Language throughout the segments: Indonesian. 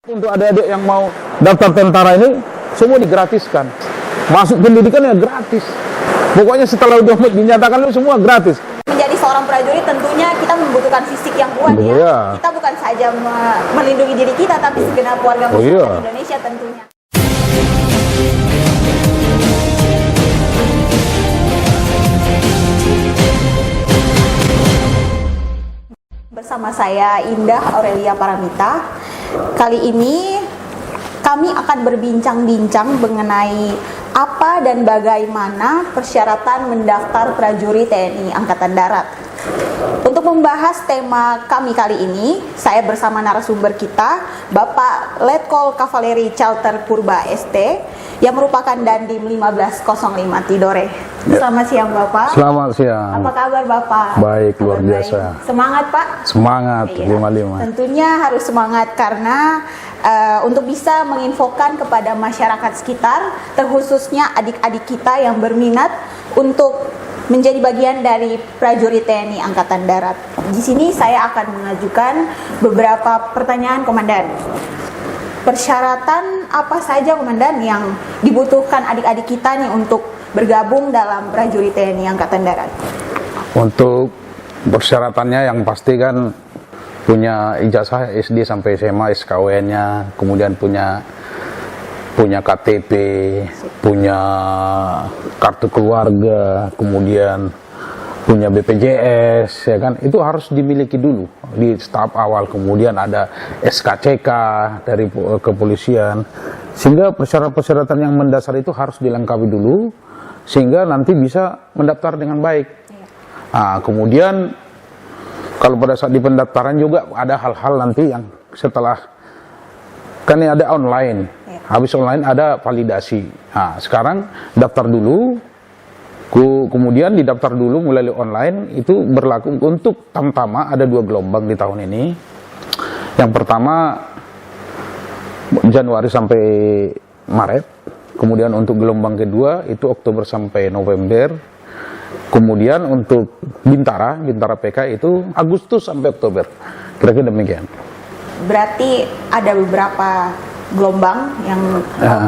Untuk adik-adik yang mau daftar tentara ini, semua digratiskan. Masuk pendidikan ya gratis. Pokoknya setelah udah dinyatakan itu semua gratis. Menjadi seorang prajurit tentunya kita membutuhkan fisik yang kuat ya. Kita bukan saja melindungi diri kita, tapi segenap warga masyarakat Indonesia tentunya. Bersama saya Indah Aurelia Paramita. Kali ini kami akan berbincang-bincang mengenai apa dan bagaimana persyaratan mendaftar prajurit TNI Angkatan Darat. Untuk membahas tema kami kali ini, saya bersama narasumber kita, Bapak Letkol Kavaleri Calter Purba ST, yang merupakan Dandim 1505 Tidore. Ya. Selamat siang Bapak. Selamat siang. Apa kabar Bapak? Baik, luar biasa. Semangat Pak? Semangat, Iya. 55. Tentunya harus semangat karena untuk bisa menginfokan kepada masyarakat sekitar, terkhususnya adik-adik kita yang berminat untuk menjadi bagian dari prajurit TNI Angkatan Darat. Di sini saya akan mengajukan beberapa pertanyaan, Komandan. Persyaratan apa saja, Komandan, yang dibutuhkan adik-adik kita nih untuk bergabung dalam prajurit TNI Angkatan Darat? Untuk persyaratannya yang pasti kan punya ijazah SD sampai SMA, SKWN-nya, kemudian punya KTP, punya kartu keluarga, kemudian punya BPJS, ya kan? Itu harus dimiliki dulu di tahap awal. Kemudian ada SKCK dari kepolisian, sehingga persyaratan-persyaratan yang mendasar itu harus dilengkapi dulu, sehingga nanti bisa mendaftar dengan baik. Nah, kemudian kalau pada saat di pendaftaran juga ada hal-hal nanti yang setelah, kan ini ada online, habis online ada validasi. Nah, sekarang daftar dulu, kemudian didaftar dulu melalui online. Itu berlaku untuk Tamtama, ada 2 gelombang di tahun ini. Yang pertama Januari sampai Maret, kemudian untuk gelombang kedua itu Oktober sampai November. Kemudian untuk Bintara PK itu Agustus sampai Oktober. Kira-kira demikian. Berarti ada beberapa gelombang yang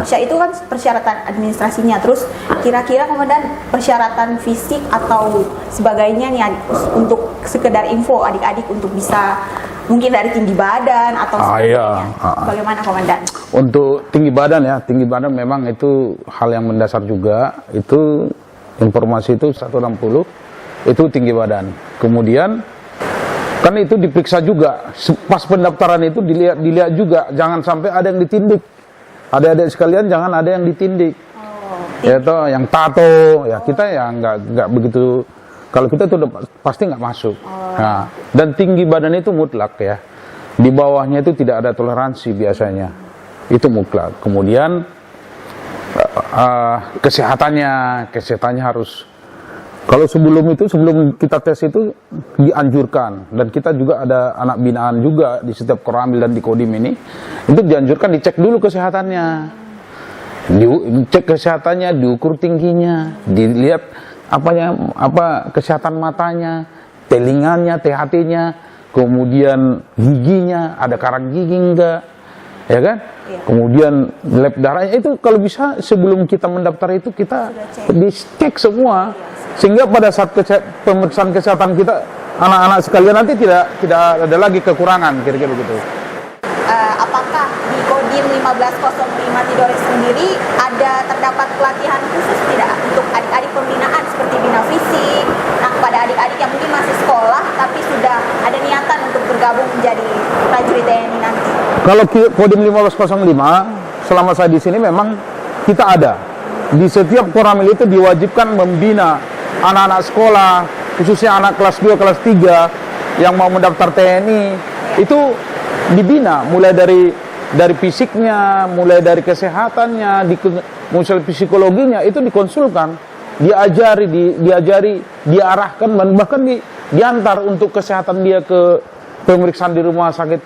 itu kan persyaratan administrasinya. Terus kira-kira Komandan persyaratan fisik atau sebagainya nih untuk sekedar info adik-adik untuk bisa mungkin dari tinggi badan atau sebagainya. Bagaimana Komandan? Untuk tinggi badan ya, tinggi badan memang itu hal yang mendasar juga. Itu informasi itu 160 itu tinggi badan. Kemudian kan itu diperiksa juga pas pendaftaran, itu dilihat juga, jangan sampai ada yang ditindik. Adik-adik sekalian, jangan ada yang ditindik. Ya toh, yang tato ya kita ya nggak begitu. Kalau kita tuh pasti nggak masuk. Nah, dan tinggi badan itu mutlak ya. Di bawahnya itu tidak ada toleransi biasanya. Itu mutlak. Kemudian kesehatannya harus, kalau sebelum kita tes itu dianjurkan, dan kita juga ada anak binaan juga di setiap Koramil dan di Kodim ini, itu dianjurkan dicek dulu kesehatannya, dicek kesehatannya, diukur tingginya, dilihat kesehatan matanya, telingannya, THT-nya, kemudian giginya, ada karang gigi enggak, ya kan? Kemudian lab darahnya itu kalau bisa sebelum kita mendaftar itu kita dicek semua, sehingga pada saat pemeriksaan kesehatan kita, anak-anak sekalian nanti tidak ada lagi kekurangan, kira-kira begitu. Apakah di Kodim 1505 Tidore sendiri terdapat pelatihan khusus tidak untuk adik-adik pembinaan seperti bina fisik? Nah, kepada adik-adik yang mungkin masih sekolah tapi sudah ada niatan untuk bergabung menjadi prajurit TNI nanti. Kalau Kodim 1505, selama saya di sini memang kita ada. Di setiap Koramil itu diwajibkan membina anak-anak sekolah, khususnya anak kelas 2, kelas 3 yang mau mendaftar TNI, itu dibina mulai dari fisiknya, mulai dari kesehatannya, muncul psikologinya, itu dikonsulkan, diajari, diarahkan, bahkan diantar untuk kesehatan dia ke pemeriksaan di rumah sakit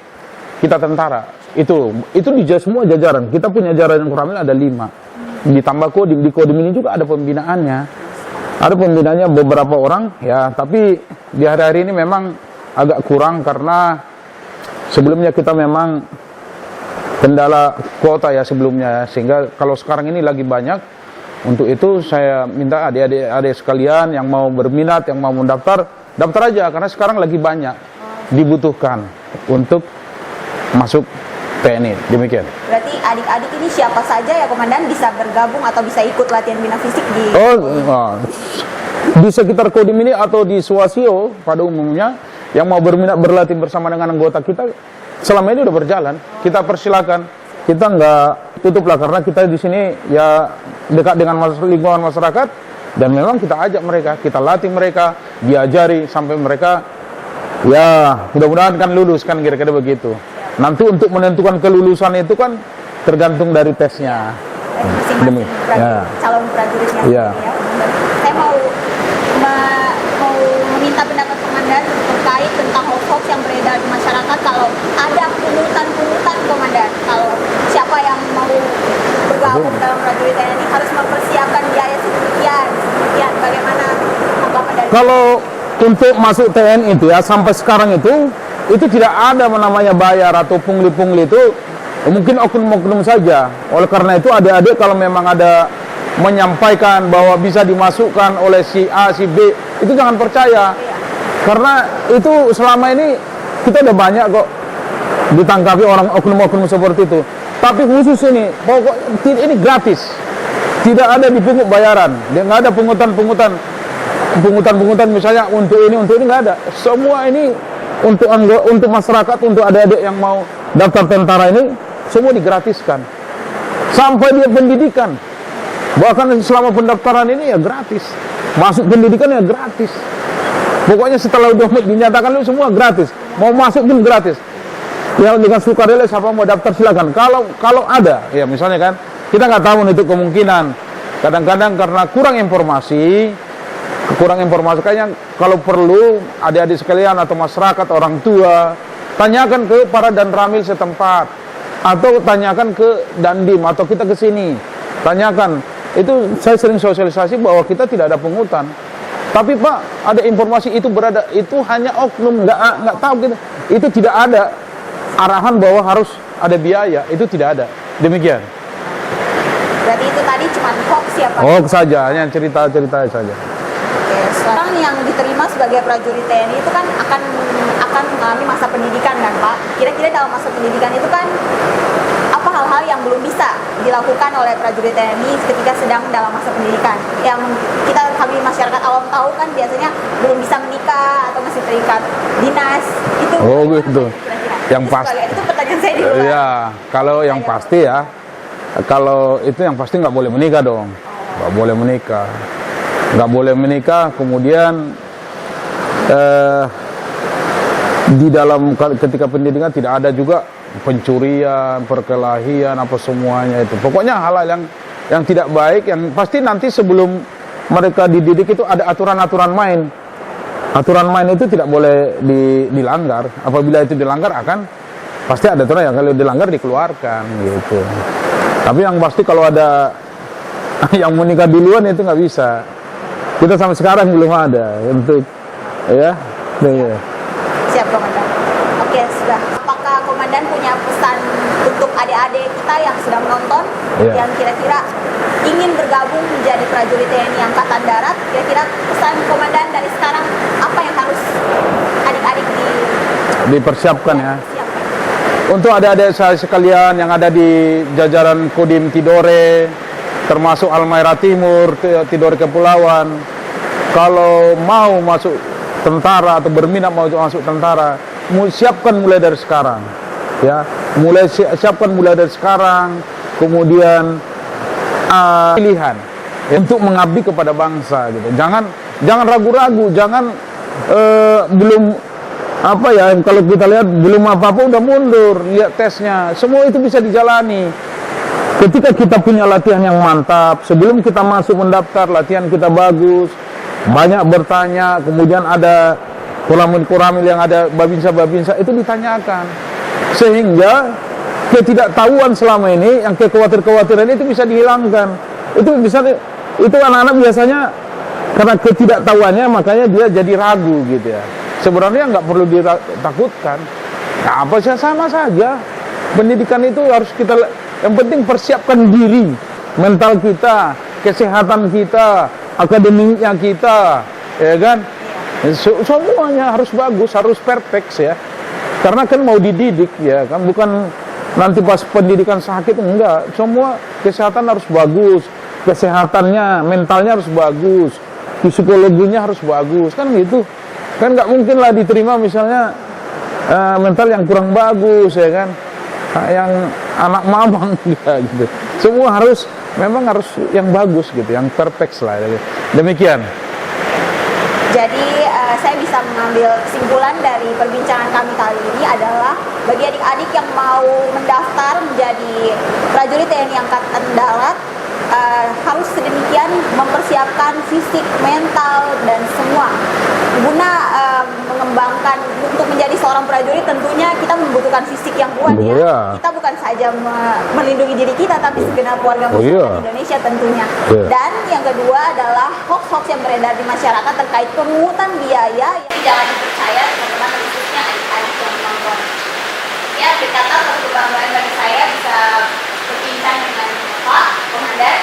kita tentara. Itu di semua jajaran. Kita punya jajaran Koramil ada 5. Ditambah Kodim, di Kodim ini juga ada pembinaannya. Ada pembinaannya beberapa orang ya, tapi di hari-hari ini memang agak kurang karena sebelumnya kita memang kendala kuota ya sebelumnya, sehingga kalau sekarang ini lagi banyak. Untuk itu saya minta adik-adik sekalian yang mau berminat, yang mau mendaftar, daftar aja karena sekarang lagi banyak dibutuhkan untuk masuk TNI. Demikian. Berarti adik-adik ini siapa saja ya Komandan bisa bergabung atau bisa ikut latihan bina fisik di di sekitar Kodim ini atau di Suwasio pada umumnya yang mau berminat berlatih bersama dengan anggota kita selama ini udah berjalan. Kita persilakan, kita nggak tutup lah karena kita di sini ya dekat dengan lingkungan masyarakat dan memang kita ajak mereka, kita latih mereka, diajari sampai mereka ya mudah-mudahan kan lulus kan kira-kira begitu. Nanti untuk menentukan kelulusan itu kan tergantung dari tesnya. Masing-masing calon prajuritnya. Ya. Saya mau meminta pendapat Komandan terkait tentang hoax yang beredar di masyarakat kalau ada pungutan Komandan. Kalau siapa yang mau bergabung dalam prajurit TNI harus mempersiapkan biaya sedemikian. Bagaimana tanggapan dari Kalau untuk masuk TNI itu ya sampai sekarang itu tidak ada namanya bayar atau pungli-pungli itu mungkin oknum-oknum saja. Oleh karena itu adik-adik kalau memang ada menyampaikan bahwa bisa dimasukkan oleh si A, si B, itu jangan percaya. Karena itu selama ini kita udah banyak kok ditangkapi orang oknum-oknum seperti itu. Tapi khusus ini, pokok ini gratis. Tidak ada dipungut bayaran. Dia nggak ada pungutan misalnya untuk ini nggak ada. Semua ini untuk masyarakat, untuk adik-adik yang mau daftar tentara ini semua digratiskan. Sampai dia pendidikan. Bahkan selama pendaftaran ini ya gratis. Masuk pendidikan ya gratis. Pokoknya setelah udah dinyatakan lu semua gratis. Mau masuk pun gratis. Ya dengan sukarela siapa mau daftar silakan. Kalau ada, ya misalnya kan kita nggak tahu itu kemungkinan. Kadang-kadang karena kurang informasi kayaknya kalau perlu adik-adik sekalian atau masyarakat orang tua tanyakan ke para danramil setempat atau tanyakan ke Dandim atau kita ke sini. Tanyakan. Itu saya sering sosialisasi bahwa kita tidak ada pungutan. Tapi Pak, ada informasi itu berada, itu hanya oknum, nggak tahu kita. Itu tidak ada arahan bahwa harus ada biaya, itu tidak ada. Demikian. Berarti itu tadi cuma hoax ya Pak? Hoax saja, hanya cerita-cerita saja. Oke, sekarang yang diterima sebagai prajurit TNI itu kan akan mengalami masa pendidikan kan Pak? Kira-kira dalam masa pendidikan itu kan apa hal-hal yang belum bisa dilakukan oleh prajurit TNI ketika sedang dalam masa pendidikan? Yang kami masyarakat awam tahu kan biasanya belum bisa menikah atau masih terikat dinas. Itu gitu. Kira-kira. Yang pasti. Itu pertanyaan saya di luar. Iya, kalau yang pasti ya, kalau itu yang pasti nggak boleh menikah dong. Nggak boleh menikah. Nggak boleh menikah, kemudian di dalam ketika pendidikan tidak ada juga pencurian, perkelahian, apa semuanya itu. Pokoknya hal-hal yang tidak baik, yang pasti nanti sebelum mereka dididik itu ada aturan-aturan main. Aturan main itu tidak boleh dilanggar. Apabila itu dilanggar pasti ada aturan yang kalau dilanggar dikeluarkan gitu. Tapi yang pasti kalau ada yang menikah duluan itu nggak bisa. Kita sampai sekarang belum ada untuk ya. Siap Komandan. Oke, sudah. Apakah Komandan punya pesan untuk adik-adik kita yang sedang menonton, yang kira-kira ingin bergabung menjadi prajurit TNI Angkatan Darat? Kira-kira pesan Komandan dari sekarang apa yang harus adik-adik dipersiapkan ya? Untuk adik-adik saya sekalian yang ada di jajaran Kodim Tidore, termasuk Halmahera Timur, Tidore Kepulauan, kalau mau masuk tentara atau berminat mau masuk tentara, siapkan mulai dari sekarang, ya, siapkan mulai dari sekarang, kemudian pilihan untuk mengabdi kepada bangsa, gitu. Jangan ragu-ragu, jangan belum apa ya, kalau kita lihat belum apa-apa udah mundur, lihat tesnya, semua itu bisa dijalani. Ketika kita punya latihan yang mantap, sebelum kita masuk mendaftar, latihan kita bagus, banyak bertanya, kemudian ada kuramil-kuramil yang ada babinsa-babinsa, itu ditanyakan. Sehingga ketidaktahuan selama ini, yang kekhawatiran itu bisa dihilangkan. Itu anak-anak biasanya karena ketidaktahuannya makanya dia jadi ragu gitu ya. Sebenarnya nggak perlu ditakutkan. Nah, apa sih, sama saja. Pendidikan itu harus kita, yang penting persiapkan diri, mental kita, kesehatan kita, akademiknya kita, ya kan? Semuanya harus bagus, harus perfect ya. Karena kan mau dididik ya kan, bukan nanti pas pendidikan sakit, enggak. Semua kesehatan harus bagus, kesehatannya, mentalnya harus bagus, psikologinya harus bagus, kan gitu. Kan nggak mungkin lah diterima misalnya mental yang kurang bagus ya kan, yang anak mamang gitu. Semua memang harus yang bagus gitu, yang perfect lah. Demikian. Jadi saya bisa mengambil kesimpulan dari perbincangan kami kali ini adalah bagi adik-adik yang mau mendaftar menjadi prajurit TNI Angkatan Darat, harus sedemikian mempersiapkan fisik, mental, dan semua guna mengembangkan. Untuk menjadi seorang prajurit tentunya kita membutuhkan fisik yang kuat ya. Kita bukan saja melindungi diri kita, tapi segenap warga masyarakat Indonesia tentunya. Dan yang kedua adalah hoax-hoax yang beredar di masyarakat terkait pemungutan biaya. Jangan dipercaya teman-teman, khususnya adik-adik yang menonton. Ya, berkata satu kebanggaan bagi saya bisa berbincang dengan Pak Komandan